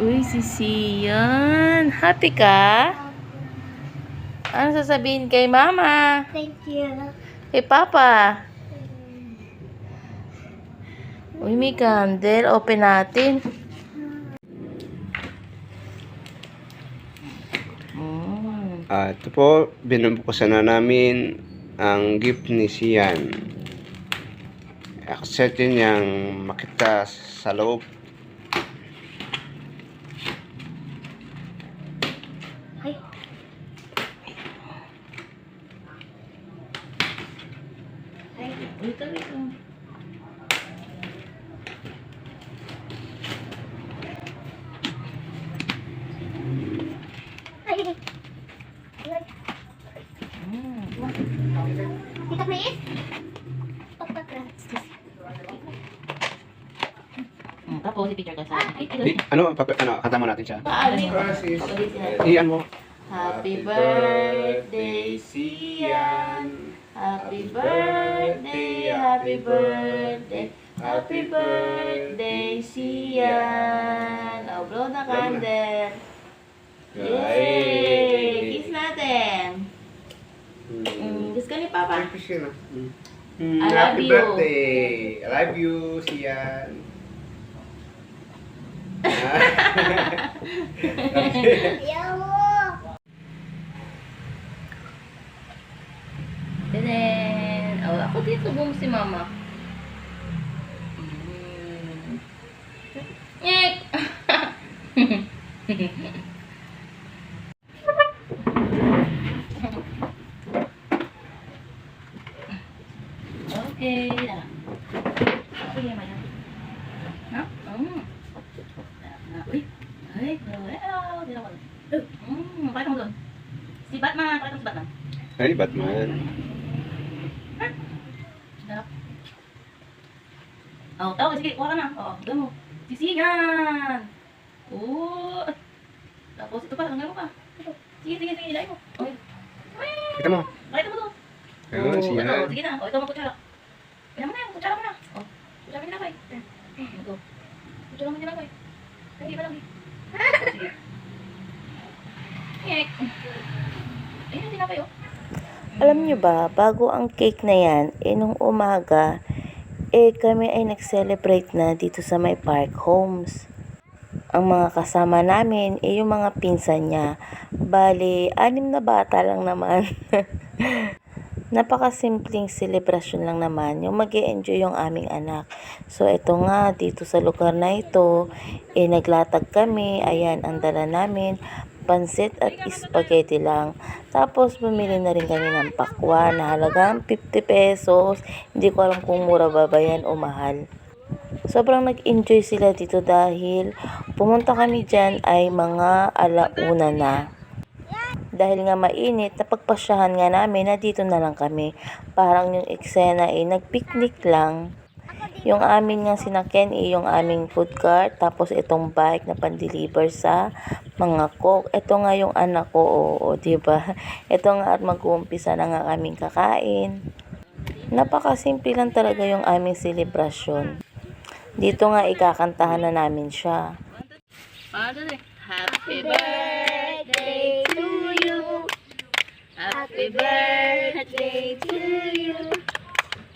Uy, si Sian. Happy ka? Ano sasabihin kay mama? Thank you. Kay papa? Uy, may candle. Open natin. Ito po, binubuksan na namin ang gift ni Sian. Acceptin niyang makita sa loob. Ay. Ay. Ito. Ay. Tita, please. Tapos, i-picture ka sa akin. Kanta mo natin siya. Paano? Iyan mo. Happy birthday, Sian. Happy birthday, happy birthday. Happy birthday, Sian. Oh, blow the candle. Yay! Kiss natin. Kiss ka ni Papa. I love Happy you. birthday. I love you, Sian. Ayaw mo. Then, oh, ako dito bum si Mama. Nyek! Okay na. Okay naman yan. Ha? Uy! Ay, hello! Dito ko. Pakita mo doon. Si Batman! Pakita mo si Batman. Ay, Batman. Sarap. Oh, tawag. Sige, kuha ka na. Oo, doon mo. Sisigan! Oo! Tapos ito pa, hanggang mo pa. Sige, ilay mo. Okay. Kita mo. Pakita mo doon. Ayun, Sian. Ito, sige na. O, ito magkutsara. Kaya mo na yan, kutsara mo na. O, kutsara mo nilagay. Ito. Kutsara mo nilagay. Hindi pa lang. Sige. Ngek. Ayun, tinapay o. Alam nyo ba, bago ang cake na yan, nung umaga, kami ay nag-celebrate na dito sa may Park Homes. Ang mga kasama namin, yung mga pinsan niya. Bali, 6 na bata lang naman. Napakasimpleng selebrasyon lang naman, yung mag-e-enjoy yung aming anak. So, ito nga, dito sa lugar na ito, naglatag kami, ayan, ang dala namin, pansit at spaghetti lang. Tapos, bumili na rin kami ng pakwan na halagang 50 pesos. Hindi ko alam kung mura ba yan o mahal. Sobrang nag-enjoy sila dito dahil pumunta kami dyan ay mga 1:00 na. Dahil nga mainit, napagpasyahan nga namin na dito na lang kami. Parang yung eksena nag-picnic lang. Yung amin nga sinakyan yung aming food cart. Tapos itong bike na pan-deliver sa mga cook. Ito nga yung anak ko, oo, diba? Ito nga at mag-uumpisa na nga kaming kakain. Napakasimple lang talaga yung aming selebrasyon. Dito nga ikakantahan na namin siya. Happy birthday to you. Happy birthday to you.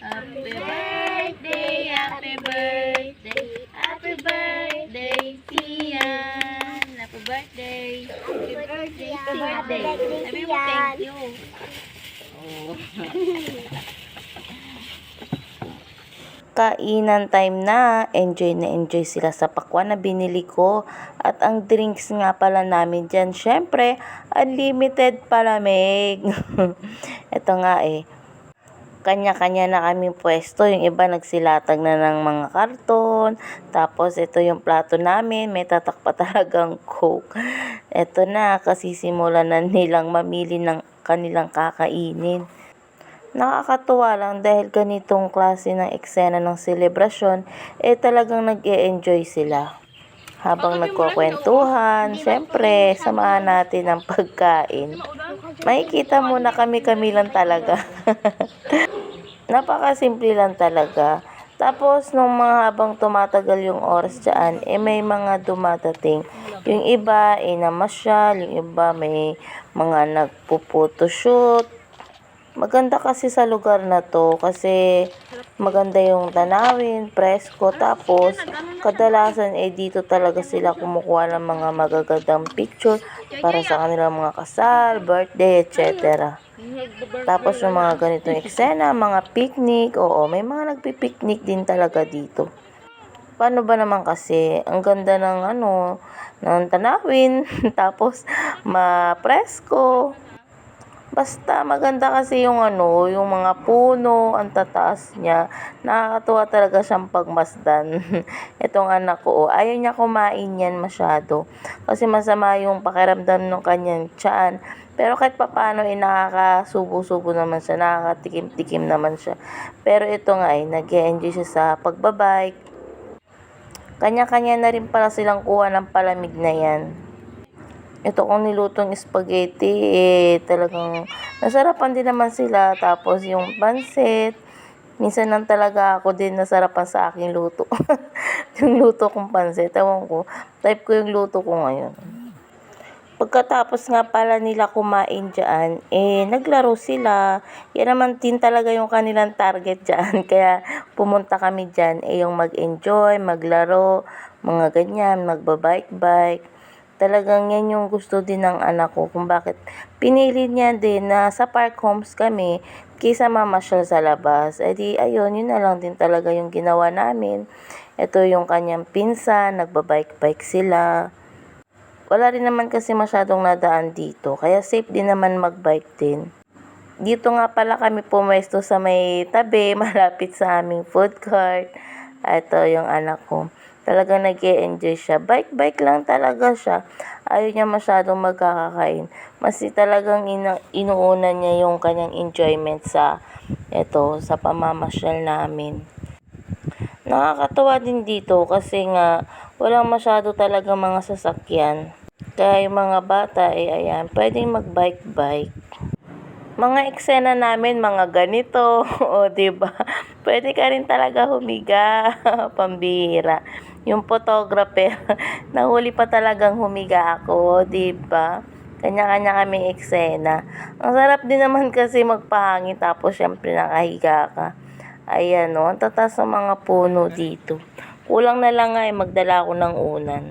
Happy birthday, happy birthday, happy birthday, Sian. Happy birthday. Happy birthday. Happy birthday. Sabi mo thank you. Oh. Kainan time na, enjoy sila sa pakwan na binili ko. At ang drinks nga pala namin dyan, syempre, unlimited palamig. Ito nga kanya-kanya na kami pwesto. Yung iba nagsilatag na ng mga karton. Tapos ito yung plato namin, may tatak pa talagang coke. Ito na, kasi simulan na nilang mamili ng kanilang kakainin. Nakakatuwa lang dahil ganitong klase ng eksena ng selebrasyon, talagang nag-e-enjoy sila. Habang nagkukwentuhan, syempre, samahan natin ang pagkain. Makikita mo na kami lang talaga. Napakasimple lang talaga. Tapos, nung mga habang tumatagal yung oras dyan, may mga dumadating. Yung iba, namasyal, yung iba, may mga nagpo-photoshoot. Maganda kasi sa lugar na to kasi maganda yung tanawin, presko, tapos kadalasan dito talaga sila kumukuha ng mga magagandang picture para sa kanilang mga kasal, birthday, etc. Tapos yung mga ganitong eksena, mga picnic, oo, may mga nagpi-picnic din talaga dito. Paano ba naman kasi, ang ganda ng ng tanawin, tapos ma-presko. Basta maganda kasi yung yung mga puno, ang tataas niya. Nakakatuwa talaga siyang pagmasdan. Itong anak ko, ayaw niya kumain yan masyado. Kasi masama yung pakiramdam ng kanyang tiyan. Pero kahit papaano, nakakasubo-subo naman siya, nakakatikim-tikim naman siya. Pero ito nga nag-enjoy siya sa pagbabike. Kanya-kanya na rin pala silang kuha ng palamig na yan. Ito kong nilutong spaghetti, talagang nasarapan din naman sila. Tapos yung pansit, minsan lang talaga ako din nasarapan sa aking luto. Yung luto kong pansit, ewan ko, type ko yung luto ko ngayon. Pagkatapos nga pala nila kumain dyan, naglaro sila. Yan naman din talaga yung kanilang target dyan. Kaya pumunta kami dyan, yung mag-enjoy, maglaro, mga ganyan, magbabike-bike. Talagang yan yung gusto din ng anak ko kung bakit pinili niya din na sa park homes kami kaysa mamasyal sa labas. Ayun, yun na lang din talaga yung ginawa namin. Ito yung kanyang pinsan, nagbabike-bike sila. Wala rin naman kasi masyadong nadaan dito, kaya safe din naman magbike din. Dito nga pala kami pumesto sa may tabi, malapit sa aming food court. Ito yung anak ko. Talagang nag-e-enjoy siya. Bike lang talaga siya. Ayaw niya masyadong magkakakain. Mas talagang inuuna niya yung kanyang enjoyment sa pamamasyal namin. Nakakatawa din dito kasi nga walang masyado talaga mga sasakyan. Kaya yung mga bata ayan, pwedeng mag-bike-bike. Mga eksena namin, mga ganito, o diba? Pwede ka rin talaga humiga, pambihira. Yung photographer, nahuli pa talagang humiga ako, diba? Kanya-kanya kaming eksena. Ang sarap din naman kasi magpahangin, tapos syempre nakahiga ka. Ayan ang tataas ng mga puno dito. Kulang na lang nga magdala ako ng unan.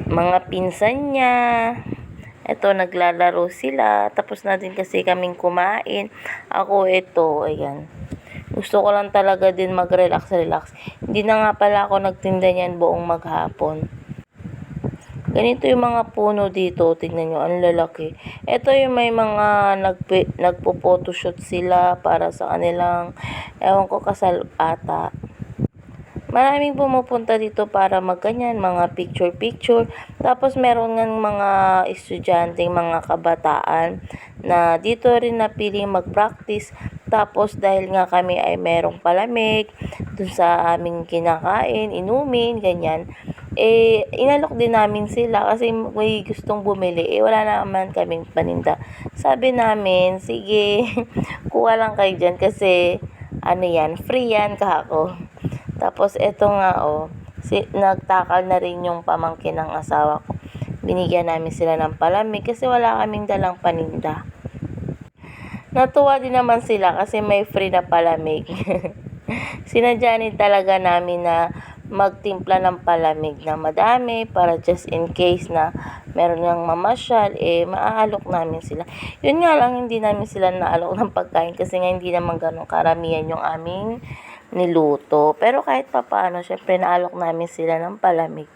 Mga pinsan niya. Ito, naglalaro sila. Tapos na din kasi kaming kumain. Ako, ayan. Gusto ko lang talaga din mag-relax. Hindi na nga pala ako nagtinda niyan buong maghapon. Ganito yung mga puno dito. Tingnan nyo, ang lalaki. Ito yung may mga nagpo-photoshoot sila para sa kanilang, ewan ko, kasal ata. Maraming pumupunta dito para magganyan, mga picture. Tapos meron ng mga estudyante, mga kabataan na dito rin napiling mag-practice. Tapos dahil nga kami ay merong palamig dun sa aming kinakain, inumin, ganyan. Inalok din namin sila kasi may gustong bumili. Wala naman kaming paninda. Sabi namin, sige, kuha lang kayo dyan kasi free yan kako. Tapos eto nga nagtakal na rin yung pamangkin ng asawa ko. Binigyan namin sila ng palamig kasi wala kaming dalang paninda. Natuwa din naman sila kasi may free na palamig. Sinadya din talaga namin na magtimpla ng palamig na madami para just in case na meron ng mamasyal, maaalok namin sila. Yun nga lang, hindi namin sila naalok ng pagkain kasi nga hindi naman ganun karamihan yung aming niluto. Pero kahit papaano, syempre naalok namin sila ng palamig.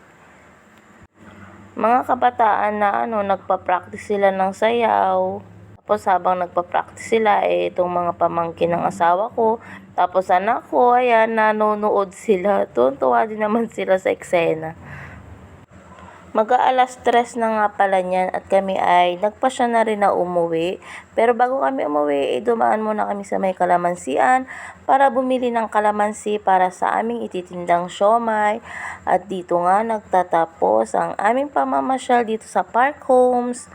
Mga kabataan na nagpa-practice sila ng sayaw. Tapos habang nagpa-practice sila, itong mga pamangkin ng asawa ko, tapos anak ko, ayan, nanonood sila. Tuwa din naman sila sa eksena. Mag-aalas 3 na nga pala niyan at kami ay nagpasya na rin na umuwi. Pero bago kami umuwi, dumaan muna kami sa may kalamansian para bumili ng kalamansi para sa aming ititindang siomay. At dito nga nagtatapos ang aming pamamasyal dito sa Park Homes.